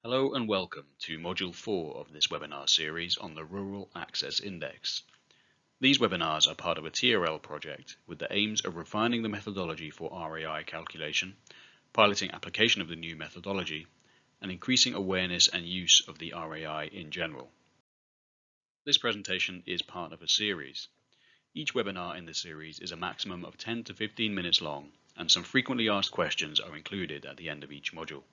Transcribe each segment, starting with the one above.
Hello and welcome to Module 4 of this webinar series on the Rural Access Index. These webinars are part of a TRL project with the aims of refining the methodology for RAI calculation, piloting application of the new methodology, and increasing awareness and use of the RAI in general. This presentation is part of a series. Each webinar in the series is a maximum of 10 to 15 minutes long, and some frequently asked questions are included at the end of each module.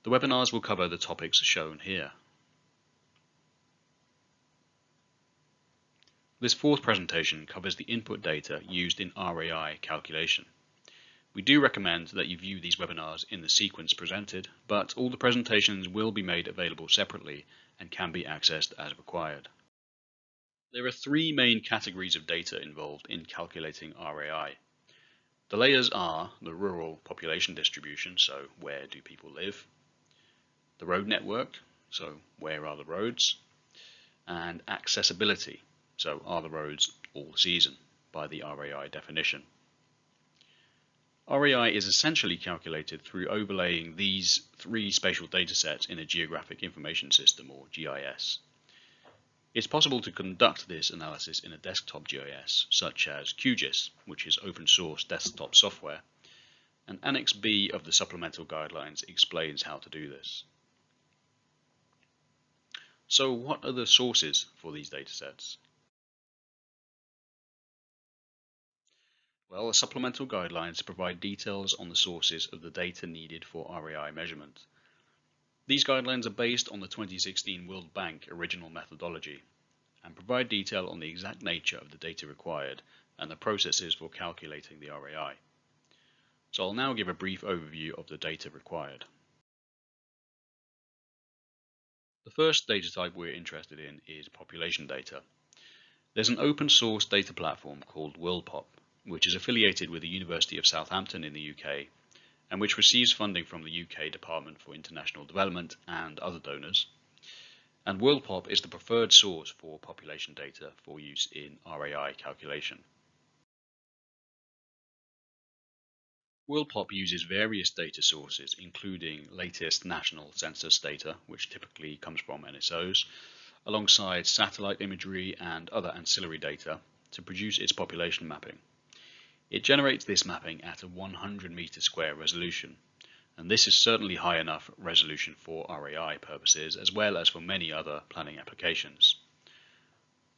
The webinars will cover the topics shown here. This fourth presentation covers the input data used in RAI calculation. We do recommend that you view these webinars in the sequence presented, but all the presentations will be made available separately and can be accessed as required. There are three main categories of data involved in calculating RAI. The layers are the rural population distribution, so where do people live? The road network, so where are the roads? And accessibility, so are the roads all season by the RAI definition. RAI is essentially calculated through overlaying these three spatial datasets in a geographic information system, or GIS. It's possible to conduct this analysis in a desktop GIS, such as QGIS, which is open source desktop software, and Annex B of the Supplemental Guidelines explains how to do this. So what are the sources for these datasets? Well, the Supplemental Guidelines provide details on the sources of the data needed for RAI measurement. These guidelines are based on the 2016 World Bank original methodology and provide detail on the exact nature of the data required and the processes for calculating the RAI. So I'll now give a brief overview of the data required. The first data type we're interested in is population data. There's an open source data platform called Worldpop, which is affiliated with the University of Southampton in the UK, and which receives funding from the UK Department for International Development and other donors. And Worldpop is the preferred source for population data for use in RAI calculation. Worldpop uses various data sources, including latest national census data, which typically comes from NSOs, alongside satellite imagery and other ancillary data to produce its population mapping. It generates this mapping at a 100 meter square resolution, and this is certainly high enough resolution for RAI purposes as well as for many other planning applications.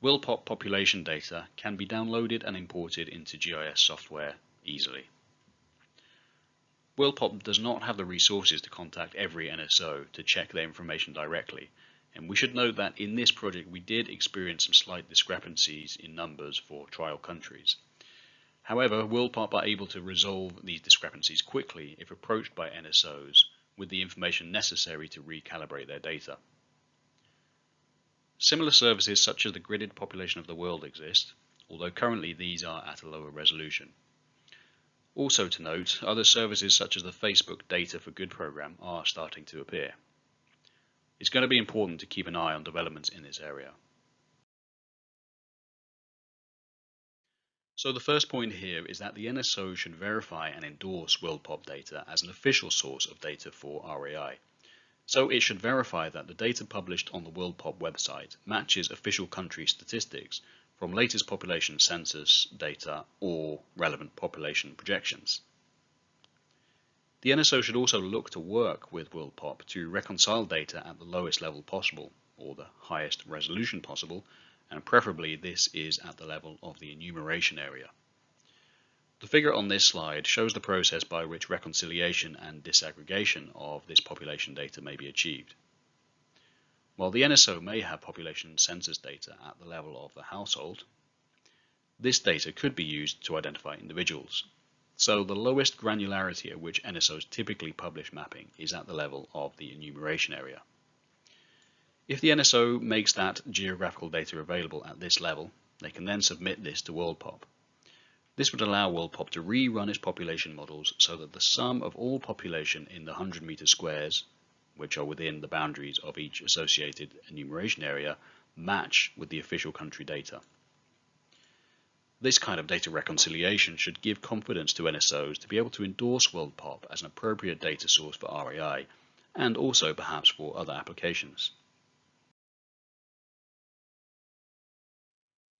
Worldpop population data can be downloaded and imported into GIS software easily. Worldpop does not have the resources to contact every NSO to check their information directly, and we should note that in this project we did experience some slight discrepancies in numbers for trial countries. However, Worldpop are able to resolve these discrepancies quickly if approached by NSOs with the information necessary to recalibrate their data. Similar services such as the gridded population of the world exist, although currently these are at a lower resolution. Also to note, other services such as the Facebook Data for Good program are starting to appear. It's going to be important to keep an eye on developments in this area. So the first point here is that the NSO should verify and endorse Worldpop data as an official source of data for RAI. So it should verify that the data published on the Worldpop website matches official country statistics from latest population census data or relevant population projections. The NSO should also look to work with Worldpop to reconcile data at the lowest level possible, or the highest resolution possible, and preferably this is at the level of the enumeration area. The figure on this slide shows the process by which reconciliation and disaggregation of this population data may be achieved. While the NSO may have population census data at the level of the household, this data could be used to identify individuals. So the lowest granularity at which NSOs typically publish mapping is at the level of the enumeration area. If the NSO makes that geographical data available at this level, they can then submit this to Worldpop. This would allow Worldpop to rerun its population models so that the sum of all population in the 100 meter squares, which are within the boundaries of each associated enumeration area, match with the official country data. This kind of data reconciliation should give confidence to NSOs to be able to endorse Worldpop as an appropriate data source for RAI and also perhaps for other applications.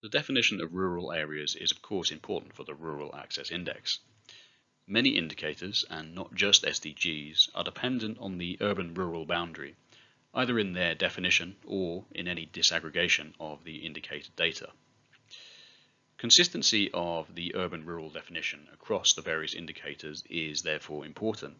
The definition of rural areas is of course important for the Rural Access Index. Many indicators, and not just SDGs, are dependent on the urban-rural boundary, either in their definition or in any disaggregation of the indicated data. Consistency of the urban-rural definition across the various indicators is therefore important,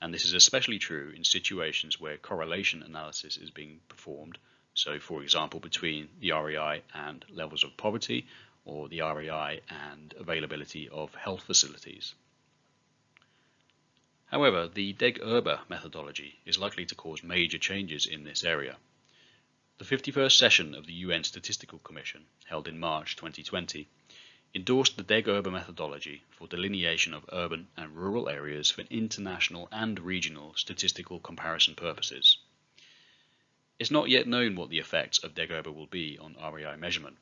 and this is especially true in situations where correlation analysis is being performed, so for example between the RAI and levels of poverty, or the RAI and availability of health facilities. However, the DEG-URBA methodology is likely to cause major changes in this area. The 51st session of the UN Statistical Commission, held in March 2020, endorsed the DEG-URBA methodology for delineation of urban and rural areas for international and regional statistical comparison purposes. It's not yet known what the effects of DEG-URBA will be on RAI measurement.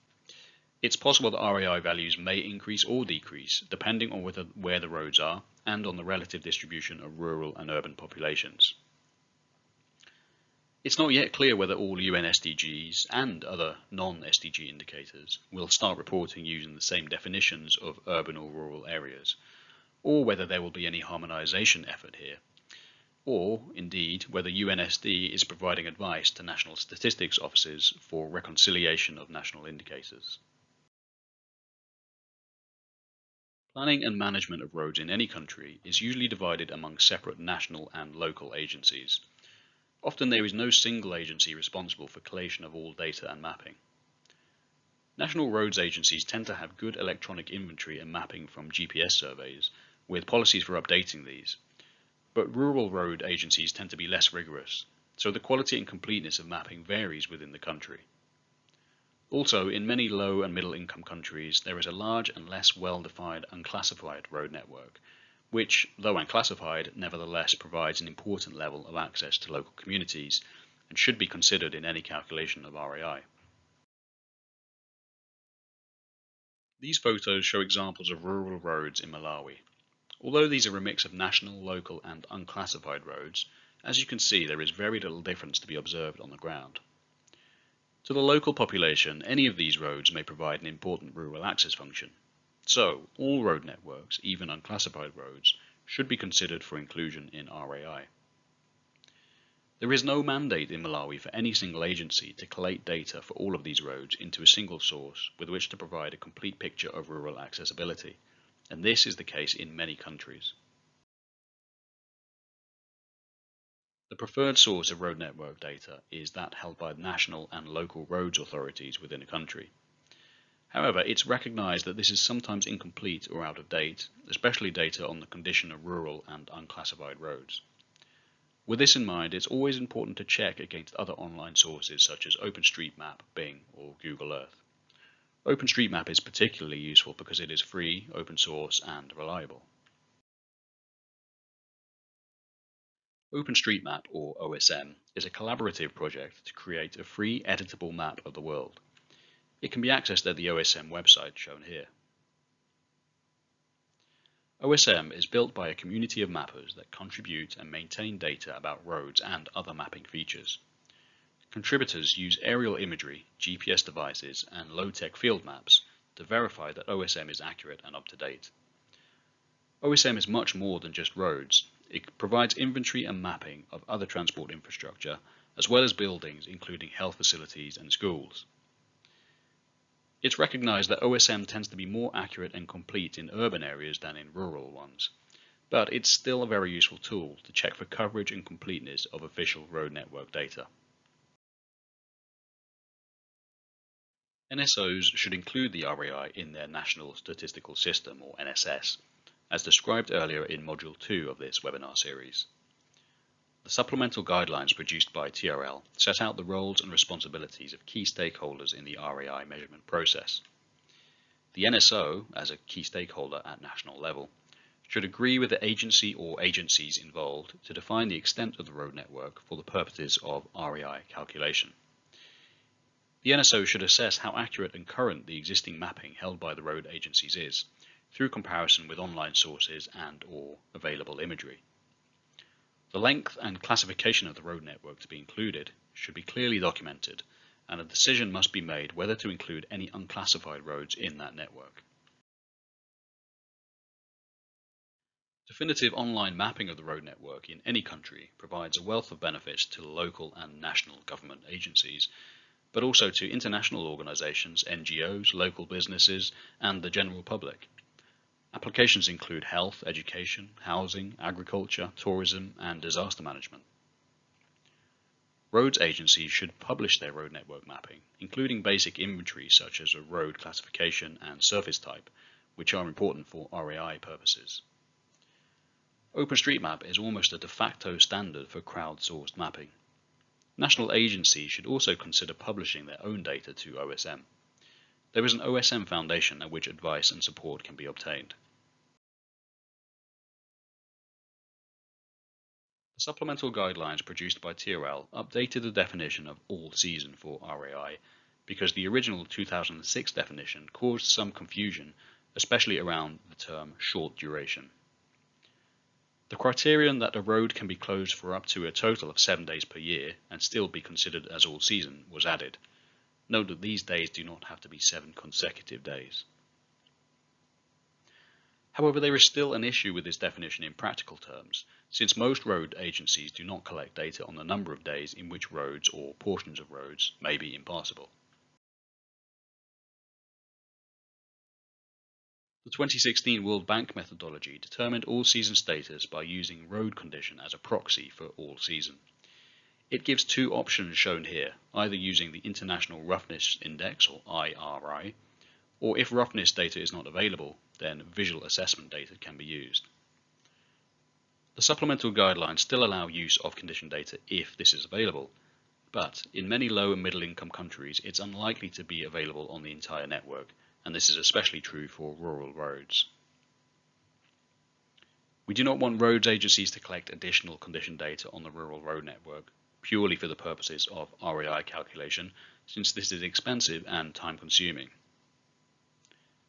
It's possible that RAI values may increase or decrease depending on where the roads are and on the relative distribution of rural and urban populations. It's not yet clear whether all UN SDGs and other non-SDG indicators will start reporting using the same definitions of urban or rural areas, or whether there will be any harmonization effort here, or indeed whether UNSD is providing advice to national statistics offices for reconciliation of national indicators. Planning and management of roads in any country is usually divided among separate national and local agencies. Often there is no single agency responsible for collation of all data and mapping. National roads agencies tend to have good electronic inventory and mapping from GPS surveys, with policies for updating these. But rural road agencies tend to be less rigorous, so the quality and completeness of mapping varies within the country. Also, in many low and middle income countries, there is a large and less well-defined unclassified road network, which, though unclassified, nevertheless provides an important level of access to local communities and should be considered in any calculation of RAI. These photos show examples of rural roads in Malawi. Although these are a mix of national, local and unclassified roads, as you can see there is very little difference to be observed on the ground. To the local population, any of these roads may provide an important rural access function. So, all road networks, even unclassified roads, should be considered for inclusion in RAI. There is no mandate in Malawi for any single agency to collate data for all of these roads into a single source with which to provide a complete picture of rural accessibility, and this is the case in many countries. The preferred source of road network data is that held by national and local roads authorities within a country. However, it's recognized that this is sometimes incomplete or out of date, especially data on the condition of rural and unclassified roads. With this in mind, it's always important to check against other online sources such as Openstreetmap, Bing, or Google Earth. Openstreetmap is particularly useful because it is free, open source, and reliable. Openstreetmap, or OSM, is a collaborative project to create a free editable map of the world. It can be accessed at the OSM website shown here. OSM is built by a community of mappers that contribute and maintain data about roads and other mapping features. Contributors use aerial imagery, GPS devices, and low-tech field maps to verify that OSM is accurate and up-to-date. OSM is much more than just roads. It provides inventory and mapping of other transport infrastructure, as well as buildings including health facilities and schools. It's recognized that OSM tends to be more accurate and complete in urban areas than in rural ones, but it's still a very useful tool to check for coverage and completeness of official road network data. NSOs should include the RAI in their National Statistical System, or NSS, as described earlier in Module 2 of this webinar series. The Supplemental Guidelines produced by TRL set out the roles and responsibilities of key stakeholders in the RAI measurement process. The NSO, as a key stakeholder at national level, should agree with the agency or agencies involved to define the extent of the road network for the purposes of RAI calculation. The NSO should assess how accurate and current the existing mapping held by the road agencies is, through comparison with online sources and/or available imagery. The length and classification of the road network to be included should be clearly documented, and a decision must be made whether to include any unclassified roads in that network. Definitive online mapping of the road network in any country provides a wealth of benefits to local and national government agencies, but also to international organizations, NGOs, local businesses, and the general public. Applications include health, education, housing, agriculture, tourism, and disaster management. Roads agencies should publish their road network mapping, including basic inventory such as a road classification and surface type, which are important for RAI purposes. Openstreetmap is almost a de facto standard for crowdsourced mapping. National agencies should also consider publishing their own data to OSM. There is an OSM foundation at which advice and support can be obtained. The supplemental guidelines produced by TRL updated the definition of all season for RAI because the original 2006 definition caused some confusion, especially around the term short duration. The criterion that a road can be closed for up to a total of 7 days per year and still be considered as all season was added. Note that these days do not have to be 7 consecutive days. However, there is still an issue with this definition in practical terms, since most road agencies do not collect data on the number of days in which roads or portions of roads may be impassable. The 2016 World Bank methodology determined all-season status by using road condition as a proxy for all-season. It gives two options shown here, either using the International Roughness Index or IRI, or if roughness data is not available, then visual assessment data can be used. The supplemental guidelines still allow use of condition data if this is available, but in many low and middle income countries it's unlikely to be available on the entire network, and this is especially true for rural roads. We do not want roads agencies to collect additional condition data on the rural road network purely for the purposes of RAI calculation, since this is expensive and time-consuming.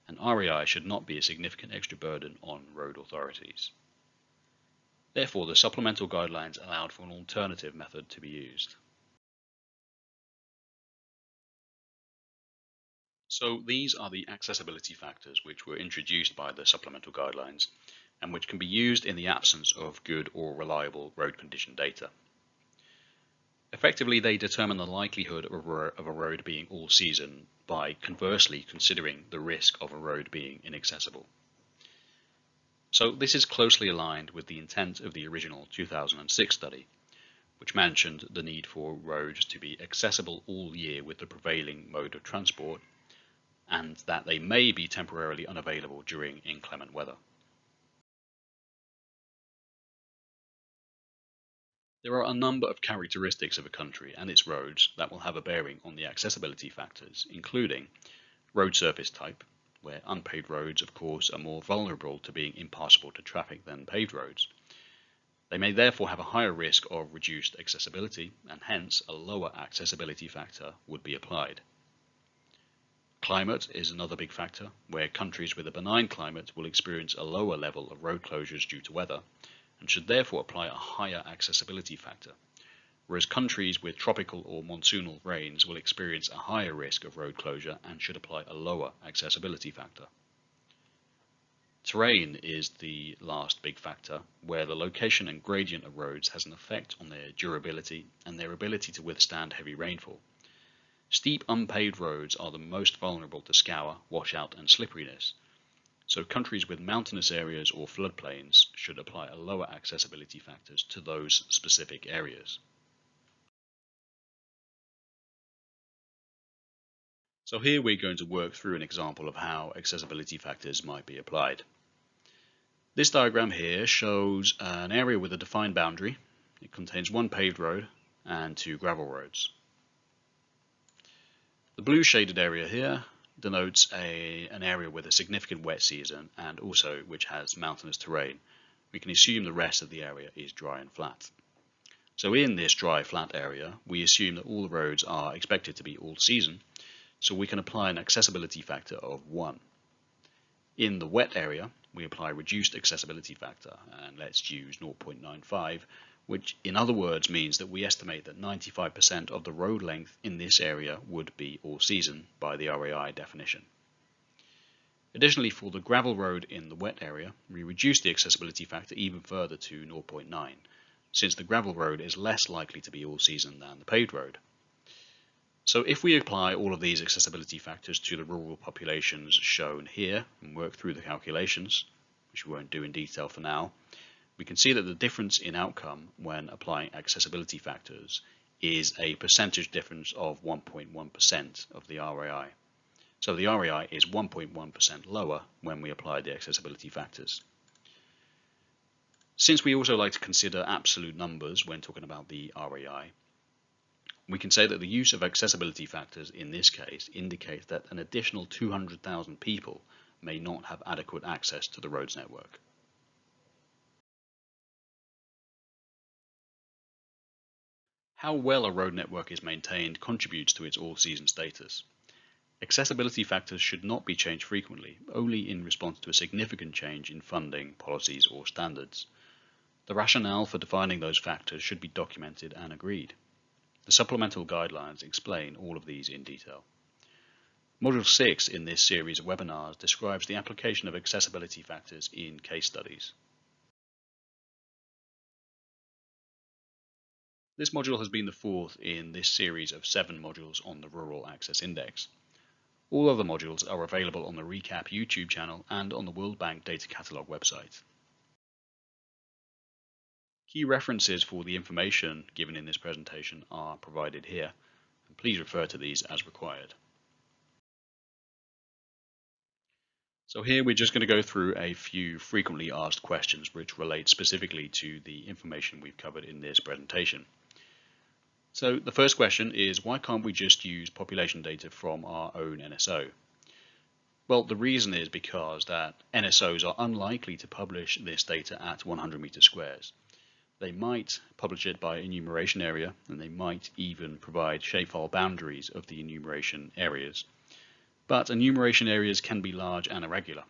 And RAI should not be a significant extra burden on road authorities. Therefore, the supplemental guidelines allowed for an alternative method to be used. So these are the accessibility factors which were introduced by the supplemental guidelines and which can be used in the absence of good or reliable road condition data. Effectively, they determine the likelihood of a road being all season by conversely considering the risk of a road being inaccessible. So this is closely aligned with the intent of the original 2006 study, which mentioned the need for roads to be accessible all year with the prevailing mode of transport, and that they may be temporarily unavailable during inclement weather. There are a number of characteristics of a country and its roads that will have a bearing on the accessibility factors, including road surface type, where unpaved roads, of course, are more vulnerable to being impassable to traffic than paved roads. They may therefore have a higher risk of reduced accessibility, and hence a lower accessibility factor would be applied. Climate is another big factor, where countries with a benign climate will experience a lower level of road closures due to weather, and should therefore apply a higher accessibility factor, whereas countries with tropical or monsoonal rains will experience a higher risk of road closure and should apply a lower accessibility factor. Terrain is the last big factor, where the location and gradient of roads has an effect on their durability and their ability to withstand heavy rainfall. Steep unpaved roads are the most vulnerable to scour, washout and slipperiness, so countries with mountainous areas or floodplains should apply a lower accessibility factors to those specific areas. So here we're going to work through an example of how accessibility factors might be applied. This diagram here shows an area with a defined boundary. It contains one paved road and two gravel roads. The blue shaded area here denotes an area with a significant wet season and also which has mountainous terrain. We can assume the rest of the area is dry and flat. So in this dry flat area, we assume that all the roads are expected to be all season, so we can apply an accessibility factor of 1. In the wet area, we apply reduced accessibility factor, and let's use 0.95, which in other words means that we estimate that 95% of the road length in this area would be all season by the RAI definition. Additionally, for the gravel road in the wet area, we reduce the accessibility factor even further to 0.9, since the gravel road is less likely to be all season than the paved road. So if we apply all of these accessibility factors to the rural populations shown here and work through the calculations, which we won't do in detail for now, we can see that the difference in outcome when applying accessibility factors is a percentage difference of 1.1% of the RAI. So the RAI is 1.1% lower when we apply the accessibility factors. Since we also like to consider absolute numbers when talking about the RAI, we can say that the use of accessibility factors in this case indicates that an additional 200,000 people may not have adequate access to the roads network. How well a road network is maintained contributes to its all-season status. Accessibility factors should not be changed frequently, only in response to a significant change in funding, policies, or standards. The rationale for defining those factors should be documented and agreed. The Supplemental Guidelines explain all of these in detail. Module 6 in this series of webinars describes the application of accessibility factors in case studies. This module has been the fourth in this series of 7 modules on the Rural Access Index. All other modules are available on the ReCAP YouTube channel and on the World Bank Data Catalog website. Key references for the information given in this presentation are provided here, and please refer to these as required. So here we're just going to go through a few frequently asked questions which relate specifically to the information we've covered in this presentation. So the first question is, why can't we just use population data from our own NSO? Well, the reason is because that NSOs are unlikely to publish this data at 100 meters squares. They might publish it by enumeration area, and they might even provide shapefile boundaries of the enumeration areas. But enumeration areas can be large and irregular.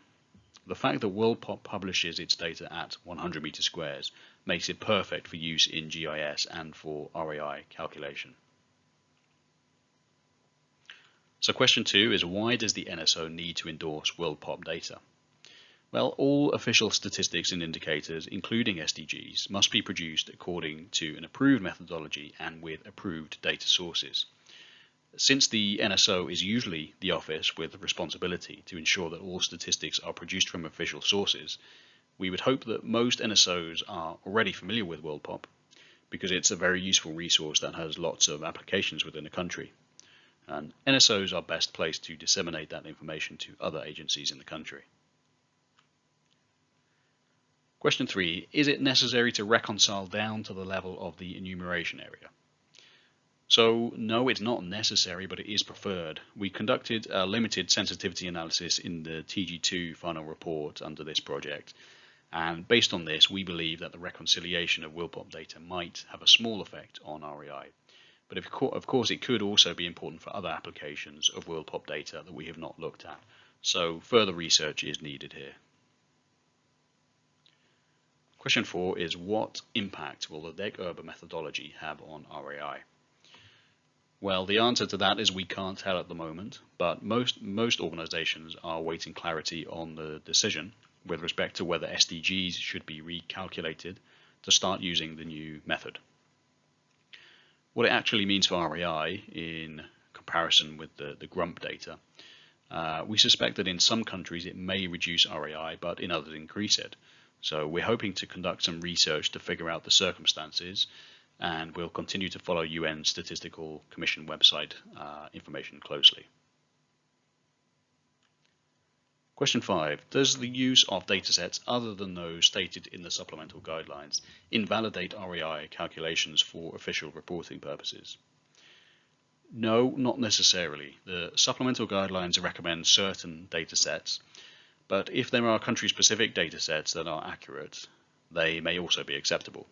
The fact that Worldpop publishes its data at 100 meters squares makes it perfect for use in GIS and for RAI calculation. So question 2 is, why does the NSO need to endorse Worldpop data? Well, all official statistics and indicators, including SDGs, must be produced according to an approved methodology and with approved data sources. Since the NSO is usually the office with the responsibility to ensure that all statistics are produced from official sources, we would hope that most NSOs are already familiar with Worldpop, because it's a very useful resource that has lots of applications within a country. And NSOs are best placed to disseminate that information to other agencies in the country. Question 3, is it necessary to reconcile down to the level of the enumeration area? So no, it's not necessary, but it is preferred. We conducted a limited sensitivity analysis in the TG2 final report under this project, and based on this, we believe that the reconciliation of Worldpop data might have a small effect on RAI. But of course, it could also be important for other applications of Worldpop data that we have not looked at, so further research is needed here. Question 4 is, what impact will the DEC-URBA methodology have on RAI? Well, the answer to that is we can't tell at the moment, but most organizations are awaiting clarity on the decision with respect to whether SDGs should be recalculated to start using the new method. What it actually means for RAI in comparison with the GRUMP data, we suspect that in some countries it may reduce RAI, but in others increase it. So we're hoping to conduct some research to figure out the circumstances, and we'll continue to follow UN Statistical Commission website information closely. Question 5. Does the use of datasets other than those stated in the supplemental guidelines invalidate RAI calculations for official reporting purposes? No, not necessarily. The supplemental guidelines recommend certain datasets, but if there are country-specific datasets that are accurate, they may also be acceptable.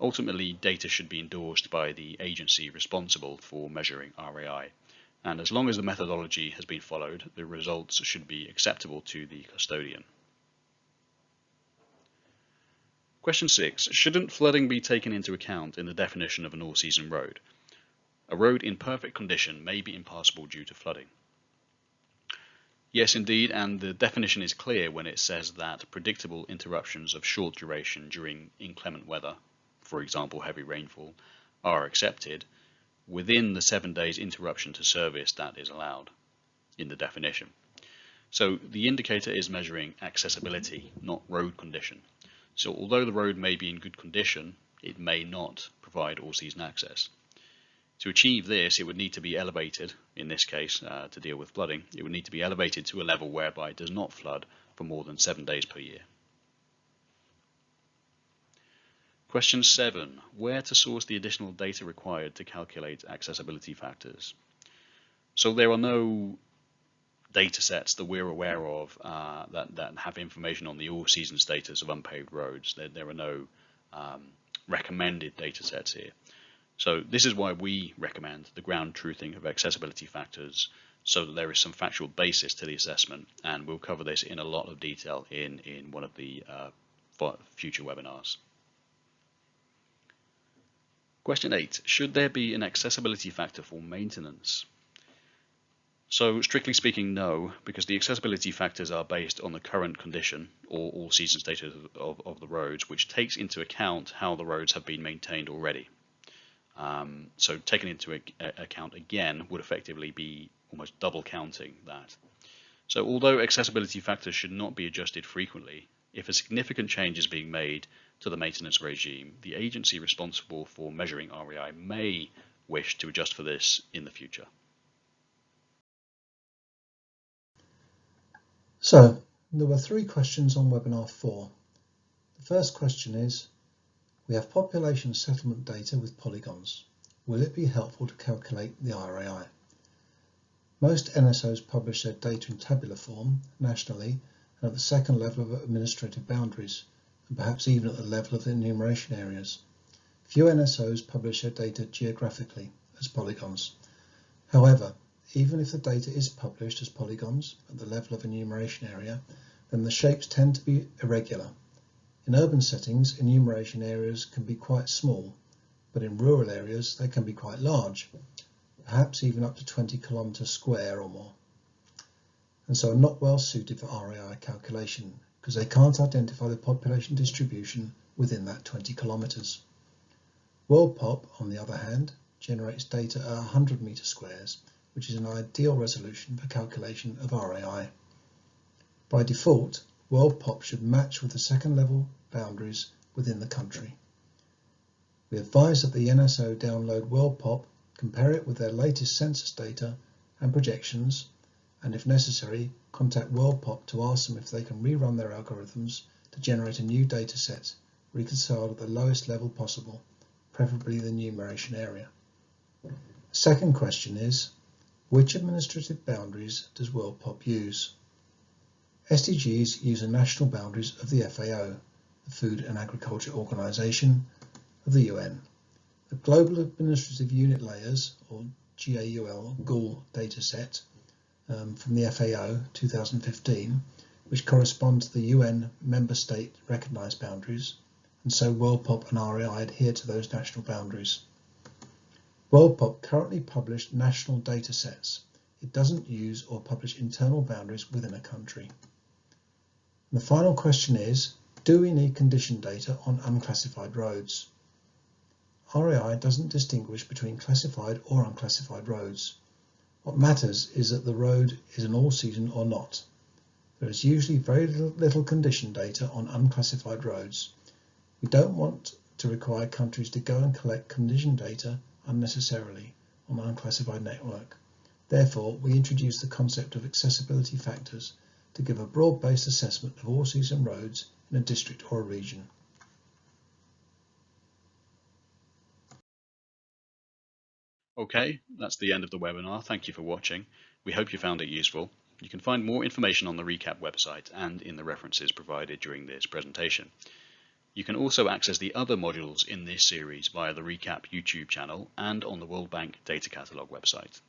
Ultimately, data should be endorsed by the agency responsible for measuring RAI, and as long as the methodology has been followed, the results should be acceptable to the custodian. Question 6. Shouldn't flooding be taken into account in the definition of an all-season road? A road in perfect condition may be impassable due to flooding. Yes, indeed, and the definition is clear when it says that predictable interruptions of short duration during inclement weather, for example heavy rainfall, are accepted within the 7 days interruption to service that is allowed in the definition. So the indicator is measuring accessibility, not road condition. So although the road may be in good condition, it may not provide all-season access. To achieve this, it would need to be elevated, in this case, to deal with flooding, it would need to be elevated to a level whereby it does not flood for more than 7 days per year. Question 7. Where to source the additional data required to calculate accessibility factors? So there are no datasets that we're aware of that have information on the all-season status of unpaved roads. There are no recommended datasets here. So this is why we recommend the ground truthing of accessibility factors, so that there is some factual basis to the assessment, and we'll cover this in a lot of detail in one of the future webinars. Question 8. Should there be an accessibility factor for maintenance? So strictly speaking, no, because the accessibility factors are based on the current condition or all-season status of the roads, which takes into account how the roads have been maintained already. So taken into account again would effectively be almost double counting that. So although accessibility factors should not be adjusted frequently, if a significant change is being made to the maintenance regime, the agency responsible for measuring RAI may wish to adjust for this in the future. So there were 3 questions on webinar 4. The first question is, we have population settlement data with polygons. Will it be helpful to calculate the RAI? Most NSOs publish their data in tabular form nationally and at the second level of administrative boundaries, and perhaps even at the level of enumeration areas. Few NSOs publish their data geographically as polygons. However, even if the data is published as polygons at the level of enumeration area, then the shapes tend to be irregular. In urban settings, enumeration areas can be quite small, but in rural areas they can be quite large, perhaps even up to 20 kilometres square or more, and so are not well suited for RAI calculation because they can't identify the population distribution within that 20 kilometres. Worldpop, on the other hand, generates data at 100 metre squares, which is an ideal resolution for calculation of RAI. By default, Worldpop should match with the second level boundaries within the country. We advise that the NSO download Worldpop, compare it with their latest census data and projections, and if necessary, contact Worldpop to ask them if they can rerun their algorithms to generate a new data set, reconciled at the lowest level possible, preferably the enumeration area. The second question is, which administrative boundaries does Worldpop use? SDGs use the national boundaries of the FAO, the Food and Agriculture Organization of the UN. The Global Administrative Unit Layers, or GAUL dataset from the FAO 2015, which correspond to the UN member state recognised boundaries, and so Worldpop and RAI adhere to those national boundaries. Worldpop currently publishes national data sets. It doesn't use or publish internal boundaries within a country. And the final question is, do we need condition data on unclassified roads? RAI doesn't distinguish between classified or unclassified roads. What matters is that the road is an all-season or not. There is usually very little condition data on unclassified roads. We don't want to require countries to go and collect condition data unnecessarily on the unclassified network. Therefore, we introduce the concept of accessibility factors to give a broad-based assessment of all-season roads in a district or a region. Okay, that's the end of the webinar. Thank you for watching. We hope you found it useful. You can find more information on the ReCAP website and in the references provided during this presentation. You can also access the other modules in this series via the ReCAP YouTube channel and on the World Bank Data Catalog website.